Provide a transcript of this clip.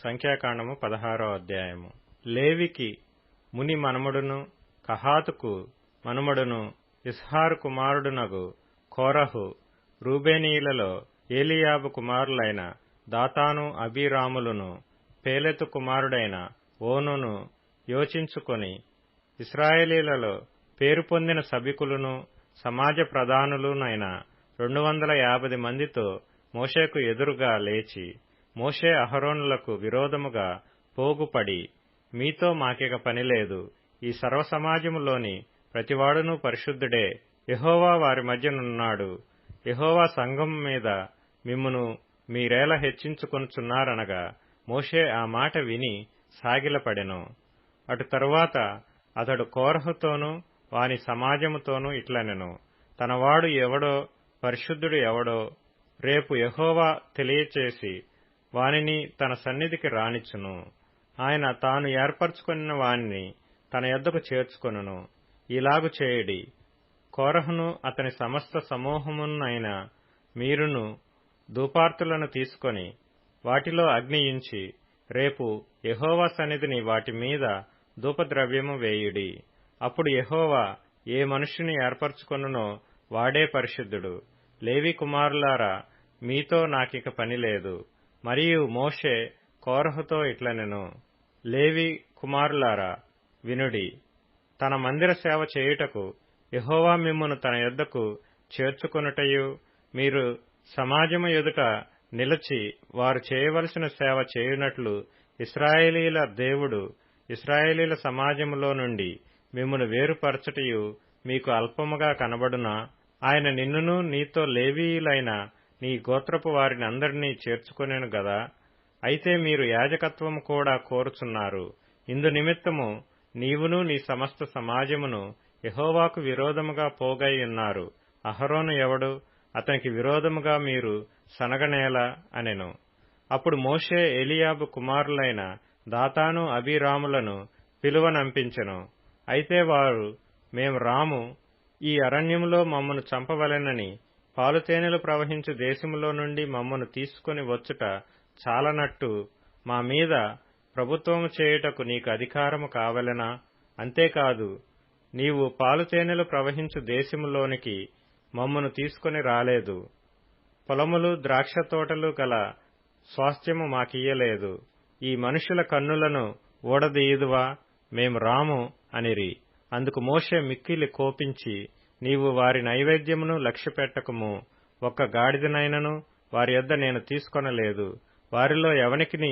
సంఖ్యాకాండము 16వ అధ్యాయము. లేవికి ముని మనుమడును కహాతుకు మనుమడును ఇస్హారు కుమారుడునగు కోరహు రూబేనీయులలో ఏలీయాబు కుమారులైన దాతాను అబీరాములును పేలెతు కుమారుడైన ఓనును యోచించుకొని ఇశ్రాయేలీలలో పేరు పొందిన సభికులును సమాజ ప్రధానులునైన 250 మందితో మోషేకు ఎదురుగా లేచి, మోషే అహరోనులకు విరోధముగా పోగుపడి, మీతో మాకిక పనిలేదు, ఈ సర్వసమాజములోని ప్రతివాడునూ పరిశుద్ధుడే, యెహోవా వారి మధ్యనున్నాడు, యెహోవా సంఘం మీద మిమ్మును మీరేల హెచ్చించుకొనుచున్నారనగా మోషే ఆ మాట విని సాగిలపడెను. అటు తరువాత అతడు కోరహుతోనూ వాని సమాజముతోనూ ఇట్లనెను, తనవాడు ఎవడో పరిశుద్ధుడు ఎవడో రేపు యెహోవా తెలియచేసి వానిని తన సన్నిధికి రానిచ్చును. ఆయన తాను ఏర్పరచుకొనిన వానిని తన యొద్దకు చేర్చుకొనును. ఇలాగు చేయుడి, కోరహును అతని సమస్త సమూహమునైన మీరును ధూపార్తులను తీసుకొని వాటిలో అగ్నియించి రేపు యెహోవా సన్నిధిని వాటి మీద ధూపద్రవ్యము వేయుడి. అప్పుడు యెహోవా ఏ మనుష్యుని ఏర్పరచుకొనునో వాడే పరిశుద్ధుడు. లేవి కుమారులారా, మీతో నాకిక పనిలేదు. మరియు మోషే కోరహుతో ఇట్లనెను, లేవి కుమారులారా వినుడి, తన మందిర సేవ చేయుటకు యెహోవా మిమ్మును తన యొద్దకు చేర్చుకొనుటయు, మీరు సమాజము ఎదుట నిలచి వారు చేయవలసిన సేవ చేయునట్లు ఇశ్రాయేలీల దేవుడు ఇశ్రాయేలీల సమాజములో నుండి మిమ్మును వేరుపరచుటయు మీకు అల్పముగా కనబడునా? ఆయన నిన్నును నీతో లేవీయులైన నీ గోత్రపు వారిని అందరినీ చేర్చుకొనెను గదా. అయితే మీరు యాజకత్వము కూడా కోరుచున్నారు. ఇందు నిమిత్తము నీవును నీ సమస్త సమాజమును యెహోవాకు విరోధముగా పోగైయున్నారు. అహరోను ఎవడు? అతనికి విరోధముగా మీరు సనగనేలా అనెను. అప్పుడు మోషే ఏలీయాబు కుమారులైన దాతాను అబీరాములను పిలువనంపించెను. అయితే వారు, మేము రాము, ఈ అరణ్యములో మమ్మను చంపవలెనని పాలుతేనెలు ప్రవహించు దేశములో నుండి మమ్మను తీసుకుని వచ్చుట చాలనట్టు మా మీద ప్రభుత్వము చేయుటకు నీకు అధికారము కావలెనా? అంతేకాదు, నీవు పాలుతేనెలు ప్రవహించు దేశములోనికి మమ్మను తీసుకుని రాలేదు, పొలములు ద్రాక్ష తోటలు గల స్వాస్థ్యము మాకియ్యలేదు. ఈ మనుషుల కన్నులను ఊడదీయుదువా? మేము రాము అనిరి. అందుకు మోషే మిక్కిలి కోపించి, నీవు వారి నైవేద్యమును లక్ష్యపెట్టకము, ఒక్క గాడిదనైనను వారి యొద్ద నేను తీసుకొనలేదు. వారిలో ఎవనికిని